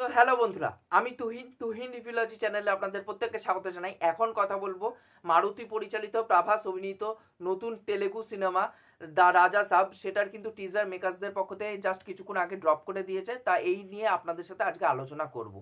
তো হ্যালো বন্ধুরা, আমি তুহিন রিভিউলজি চ্যানেলে আপনাদের প্রত্যেককে স্বাগত জানাই। এখন কথা বলবো মারুতি পরিচালিত প্রভাস অভিনীত নতুন তেলেগু সিনেমা দ্য রাজা সাব, সেটার কিন্তু টিজার মেকার্সদের পক্ষ থেকে জাস্ট কিছুক্ষণ আগে ড্রপ করে দিয়েছে। তা এই নিয়ে আপনাদের সাথে আজকে আলোচনা করব।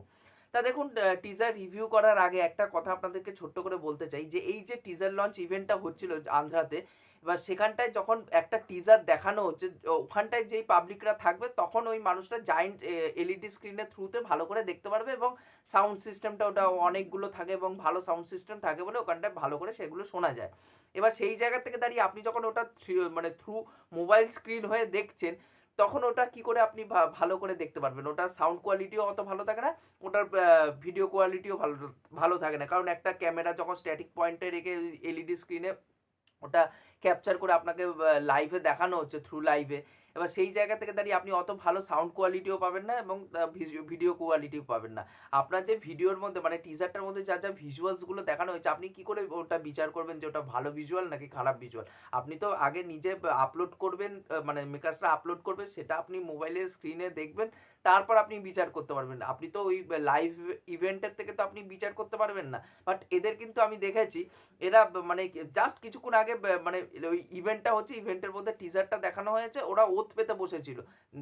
তা দেখুন, টিজার রিভিউ করার আগে একটা কথা আপনাদেরকে ছোট্ট করে বলতে চাই যে এই যে টিজার লঞ্চ ইভেন্টটা হচ্ছিল আন্ধ্রাতে, এবার সেখানটায় যখন একটা টিজার দেখানো হচ্ছে, ওখানটায় যেই পাবলিকরা থাকবে তখন ওই মানুষটা জায়েন্ট এলইডি স্ক্রিনের থ্রুতে ভালো করে দেখতে পারবে, এবং সাউন্ড সিস্টেমটা ওটা অনেকগুলো থাকে এবং ভালো সাউন্ড সিস্টেম থাকে বলে ওখানটায় ভালো করে সেগুলো শোনা যায়। এবার সেই জায়গা থেকে দাঁড়িয়ে আপনি যখন ওটা মানে থ্রু মোবাইল স্ক্রিন হয়ে দেখছেন, তখন ওটা কি করে আপনি ভালো করে দেখতে পারবেন? ওটার সাউন্ড কোয়ালিটিও অত ভালো থাকে না, ওটার ভিডিও কোয়ালিটিও ভালো ভালো থাকে না, কারণ একটা ক্যামেরা যখন স্ট্যাটিক পয়েন্টে রেখে এলইডি স্ক্রিনে ওটা ক্যাপচার করে আপনাকে লাইভে দেখানো হচ্ছে, থ্রু লাইভে। এবার সেই জায়গা থেকে দাঁড়িয়ে আপনি অত ভালো সাউন্ড কোয়ালিটিও পাবেন না এবং ভিডিও কোয়ালিটিও পাবেন না। আপনার যে ভিডিওর মধ্যে মানে টিজারটার মধ্যে যা যা ভিজুয়ালসগুলো দেখানো হয়েছে, আপনি কি করে ওটা বিচার করবেন যে ওটা ভালো ভিজুয়াল নাকি খারাপ ভিজুয়াল? আপনি তো আগে নিজে আপলোড করবেন, মানে মেকার্সরা আপলোড করবে, সেটা আপনি মোবাইলের স্ক্রিনে দেখবেন, তারপর আপনি বিচার করতে পারবেন। আপনি তো ওই লাইভ ইভেন্টের থেকে তো আপনি বিচার করতে পারবেন না। বাট এদের কিন্তু আমি দেখেছি, এরা মানে জাস্ট কিছুক্ষণ আগে মানে ওই ইভেন্টটা হচ্ছে, ইভেন্টের মধ্যে টিজারটা দেখানো হয়েছে, ওরা ওত পেতে বসেছিল,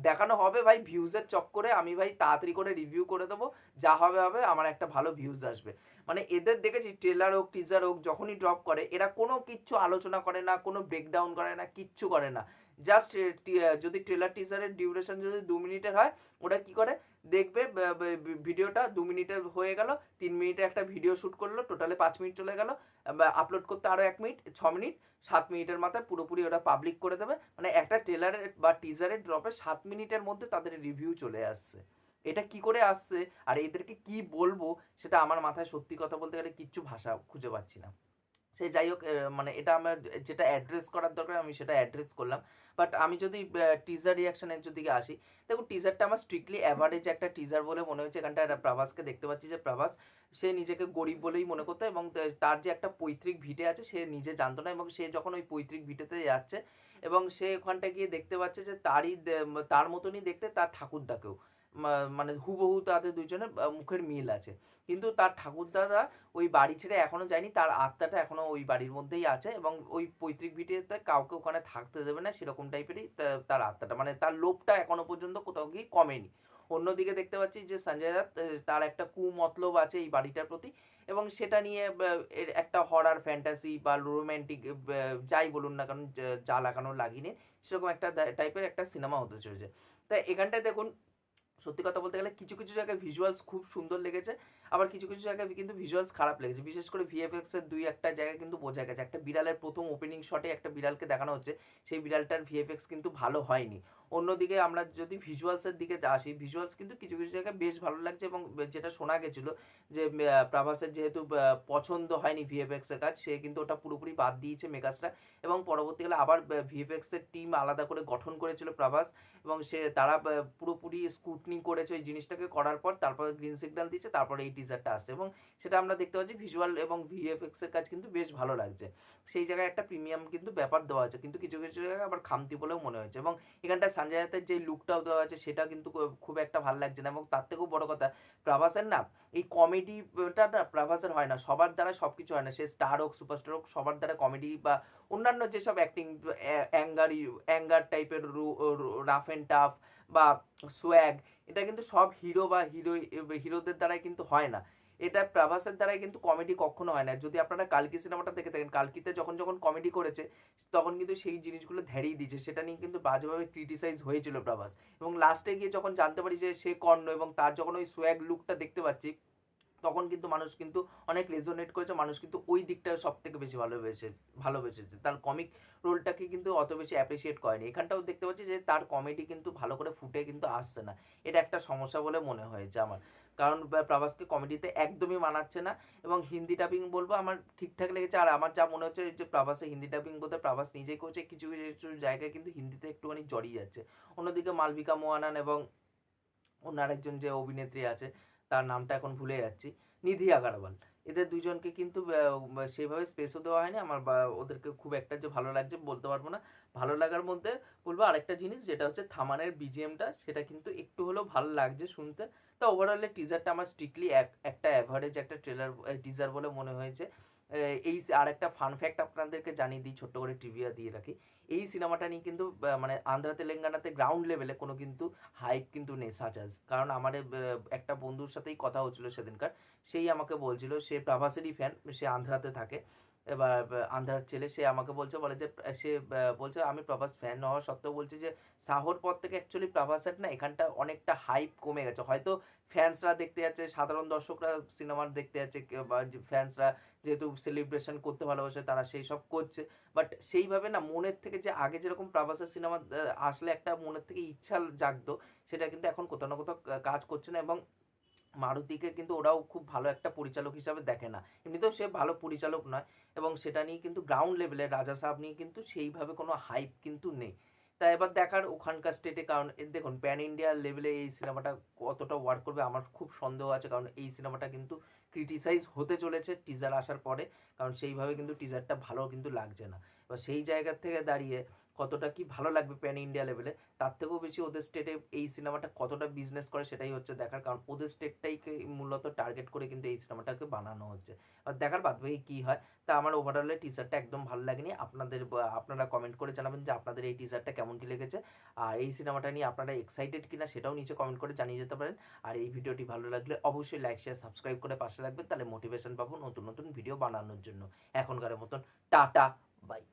দেখানো হবে ভাই ভিউজের চক্করে, আমি ভাই তাড়াতাড়ি করে রিভিউ করে দেবো, যা হবে হবে, আমার একটা ভালো ভিউজ আসবে। মানে এদের দেখেছি ট্রেলার হোক টিজার হোক যখনই ড্রপ করে, এরা কোনো কিচ্ছু আলোচনা করে না, কোনো ব্রেকডাউন করে না, কিচ্ছু করে না। জাস্ট যদি ট্রেলার টিজারের ডিউরেশন যদি 2 মিনিটের হয়, ওরা কি করে দেখবে, ভিডিওটা 2 মিনিটের হয়ে গেল, 3 মিনিটের একটা ভিডিও শ্যুট করলো, টোটালে 5 মিনিট চলে গেল, আপলোড করতে আরও 1 মিনিট, 6 মিনিট, 7 মিনিটের মাথায় পুরোপুরি ওটা পাবলিক করে দেবে। মানে একটা ট্রেলারের বা টিজারের ড্রপে 7 মিনিটের মধ্যে তাদের রিভিউ চলে আসছে। এটা কি করে আসছে আর এদেরকে কি বলবো, সেটা আমার মাথায় সত্যি কথা বলতে গেলে কিচ্ছু ভাষা খুঁজে পাচ্ছি না। সে যাই হোক, মানে এটা আমার যেটা অ্যাড্রেস করার দরকার আমি সেটা অ্যাড্রেস করলাম। বাট আমি যদি টিজার রিয়াকশনের যদি আসি, দেখুন টিজারটা আমার স্ট্রিক্টলি অ্যাভারেজ একটা টিজার বলে মনে হয়েছে। এখানটা একটা প্রভাসকে দেখতে পাচ্ছি, যে প্রভাস সে নিজেকে গরিব বলেই মনে করতো, এবং তার যে একটা পৈতৃক ভিটে আছে সে নিজে জানতো না, এবং সে যখন ওই পৈতৃক ভিটেতে যাচ্ছে এবং সে ওখানটা গিয়ে দেখতে পাচ্ছে যে তার মতনই দেখতে তার ঠাকুরদাকেও, মানে হুবহু তাদের দুইজনের মুখের মিল আছে। কিন্তু তার ঠাকুরদাদা ওই বাড়ি ছেড়ে এখনো যায়নি, তার আত্মাটা এখনো ওই বাড়ির মধ্যেই আছে, এবং ওই পৈতৃক ভিটেতে কাউকে ওখানে থাকতে দেবে না, সেরকম টাইপেরই তার আত্মাটা, মানে তার লোভটা এখনো পর্যন্ত কোথাও গিয়ে কমেনি। অন্যদিকে দেখতে পাচ্ছি যে সঞ্জয় দত্ত, তার একটা কুমতলব আছে এই বাড়িটার প্রতি, এবং সেটা নিয়ে এর একটা হরার ফ্যান্টাসি বা রোম্যান্টিক যাই বলুন না কারণ, যা লাগানো লাগিয়ে সেরকম একটা টাইপের একটা সিনেমা হতে চলেছে। তাই এখানটায় দেখুন, সত্যি কথা বলতে গেলে কিছু কিছু জায়গায় ভিজুয়ালস খুব সুন্দর লেগেছে, আবার কিছু কিছু জায়গায় কিন্তু ভিজুয়ালস খারাপ লেগেছে। বিশেষ করে ভিএফএক্স এর দুই একটা জায়গায় কিন্তু বোঝা গেছে, একটা বিড়ালের প্রথম ওপেনিং শটে একটা বিড়ালকে দেখানো হচ্ছে, সেই বিড়ালটার ভিএফএক্স কিন্তু ভালো হয়নি। অন্যদিকে আমরা যদি ভিজুয়ালসের দিকে আসি, ভিজুয়ালস কিন্তু কিছু কিছু জায়গায় বেশ ভালো লাগছে, এবং যেটা শোনা গেছিলো যে প্রভাসের যেহেতু পছন্দ হয়নি ভিএফএক্স এর কাজ, সে কিন্তু ওটা পুরোপুরি বাদ দিয়েছে মেকার্সরা, এবং পরবর্তীকালে আবার ভিএফএক্স এর টিম আলাদা করে গঠন করেছিল প্রভাস, এবং তারা পুরোপুরি স্কুটনি করেছে ওই জিনিসটাকে করার পর, তারপরে গ্রিন সিগন্যাল দিচ্ছে, তারপরে এই টিজারটা আসছে, এবং সেটা আমরা দেখতে পাচ্ছি ভিজুয়াল এবং ভিএফএক্স এর কাজ কিন্তু বেশ ভালো লাগছে। সেই জায়গায় একটা প্রিমিয়াম কিন্তু ব্যাপার দেওয়া আছে, কিন্তু কিছু কিছু জায়গায় আবার খামতি বলেও মনে হয়েছে, এবং এখানটা সঞ্জয় দত্তের যে লুকটাও দেওয়া আছে সেটা কিন্তু খুব একটা ভালো লাগছে না, এবং তার থেকেও বড় কথা প্রভাসের না এই কমেডিটা না প্রভাসের হয় না, সবার দ্বারা সব কিছু হয় না, সে স্টার হোক সুপারস্টার হোক, সবার দ্বারা কমেডি বা অন্যান্য যেসব অ্যাক্টিং, অ্যাঙ্গার টাইপের, রাফ অ্যান্ড টাফ বা সোয়াগ, এটা কিন্তু সব হিরো বা হিরোদের দ্বারাই কিন্তু হয় না। এটা প্রভাসের দ্বারাই কিন্তু কমেডি কখনো হয় না। যদি আপনারা কালকি সিনেমাটা দেখে থাকেন, কালকিতে যখন যখন কমেডি করেছে তখন কিন্তু সেই জিনিসগুলো ধেড়েই দিয়েছে, সেটা নিয়ে কিন্তু বাজেভাবে ক্রিটিসাইজ হয়েছিল প্রভাস, এবং লাস্টে গিয়ে যখন জানতে পারি যে সে কর্ণ, এবং তার যখন ওই সোয়াগ লুকটা দেখতে পাচ্ছি, তখন কিন্তু মানুষ কিন্তু অনেক রেজোনেট করেছে, মানুষ কিন্তু ওই দিকটা সব থেকে বেশি ভালোবেসেছে, তার কমিক রোলটাকে কিন্তু অত বেশি অ্যাপ্রিসিয়েট করেনি। এখানটাও দেখতে পাচ্ছি যে তার কমেডি কিন্তু ভালো করে ফুটে কিন্তু আসছে না, এটা একটা সমস্যা বলে মনে হয়েছে আমার, কারণ প্রভাসকে কমেডিতে একদমই মানাচ্ছে না। এবং হিন্দি ডাবিং বলবো আমার ঠিকঠাক লেগেছে, আর আমার যা মনে হচ্ছে যে প্রভাসের হিন্দি ডাবিং বলতে প্রভাস নিজেই করছে, কিছু কিছু জায়গায় কিন্তু হিন্দিতে একটুখানি জড়িয়ে যাচ্ছে। অন্যদিকে মালবিকা মোহনান এবং অন্য আরেকজন যে অভিনেত্রী আছে, তার নামটা এখন ভুলে যাচ্ছি, নিধি আগারওয়াল, এদের দুজনকে কিন্তু সেভাবে স্পেসও দেওয়া হয়নি আমার, বা ওদেরকে খুব একটা যে ভালো লাগছে বলতে পারবো না। ভালো লাগার মধ্যে বলবো আরেকটা জিনিস, যেটা হচ্ছে থামানের বিজিএমটা, সেটা কিন্তু একটু হলেও ভালো লাগছে শুনতে। তো ওভারঅলে টিজারটা আমার স্ট্রিক্টলি একটা অ্যাভারেজ একটা টিজার বলে মনে হয়েছে। এই আর একটা ফান ফ্যাক্ট আপনাদেরকে জানিয়ে দিই, ছোট্ট করে ট্রিভিয়া দিয়ে রাখি। এই সিনেমাটা নিয়ে কিন্তু মানে আন্ধ্রা তেলেঙ্গানাতে গ্রাউন্ড লেভেলে কোনো কিন্তু হাইপ কিন্তু নেই সাচাজ, কারণ আমার একটা বন্ধুর সাথেই কথা হচ্ছিল সেদিনকার, সেই আমাকে বলছিল, সে প্রভাসেরই ফ্যান, সে আন্ধ্রাতে থাকে। এবার আন্ধ্রার ছেলে, সে আমাকে বলে যে সে বলছে আমি প্রভাস ফ্যান হওয়া সত্ত্বেও বলছে যে সাহোর পর থেকে অ্যাকচুয়ালি প্রভাসের না এখানটা অনেকটা হাইপ কমে গেছে, হয়তো ফ্যান্সরা দেখতে যাচ্ছে, সাধারণ দর্শকরা সিনেমা দেখতে যাচ্ছে, বা ফ্যান্সরা যেহেতু সেলিব্রেশন করতে ভালোবাসে তারা সেই সব করছে, বাট সেইভাবে না মনের থেকে যে আগে যেরকম প্রভাসের সিনেমা আসলে একটা মনের থেকে ইচ্ছা জাগতো, সেটা কিন্তু এখন কোথাও না কোথাও কাজ করছে না। এবং মারুতিকে কিন্তু ওরাও খুব ভালো একটা পরিচালক হিসাবে দেখে না, এমনিতেও সে ভালো পরিচালক নয়, এবং সেটা নিয়ে কিন্তু গ্রাউন্ড লেভেলে রাজা সাহেব নিয়ে কিন্তু সেইভাবে কোনো হাইপ কিন্তু নেই। তাই এবার দেখার ওখানকার স্টেটে, কারণ দেখুন প্যান ইন্ডিয়া লেভেলে এই সিনেমাটা কতটা ওয়ার্ক করবে আমার খুব সন্দেহ আছে, কারণ এই সিনেমাটা কিন্তু ক্রিটিসাইজ হতে চলেছে টিজার আসার পরে, কারণ সেইভাবে কিন্তু টিজারটা ভালো কিন্তু লাগছে না। এবার সেই জায়গা থেকে দাঁড়িয়ে কতটা কি ভালো লাগবে প্যান ইন্ডিয়া লেভেলে, তার থেকেও বেশি ওদের স্টেটে এই সিনেমাটা কতটা বিজনেস করে সেটাই হচ্ছে দেখার, কারণ ওদের স্টেটটাইকে মূলত টার্গেট করে কিন্তু এই সিনেমাটাকে বানানো হচ্ছে। আর দেখার বাদ বাকি কী হয়। তা আমার ওভারঅলে টিজারটা একদম ভালো লাগেনি। আপনারা কমেন্ট করে জানাবেন যে আপনাদের এই টিজারটা কেমন কি লেগেছে, আর এই সিনেমাটা নিয়ে আপনারা এক্সাইটেড কিনা সেটাও নিচে কমেন্ট করে জানিয়ে যেতে পারেন। আর এই ভিডিওটি ভালো লাগলে অবশ্যই লাইক শেয়ার সাবস্ক্রাইব করে পাশে থাকবেন, তাহলে মোটিভেশন পাবো নতুন নতুন ভিডিও বানানোর জন্য। এখনকার মতন টাটা, বাই।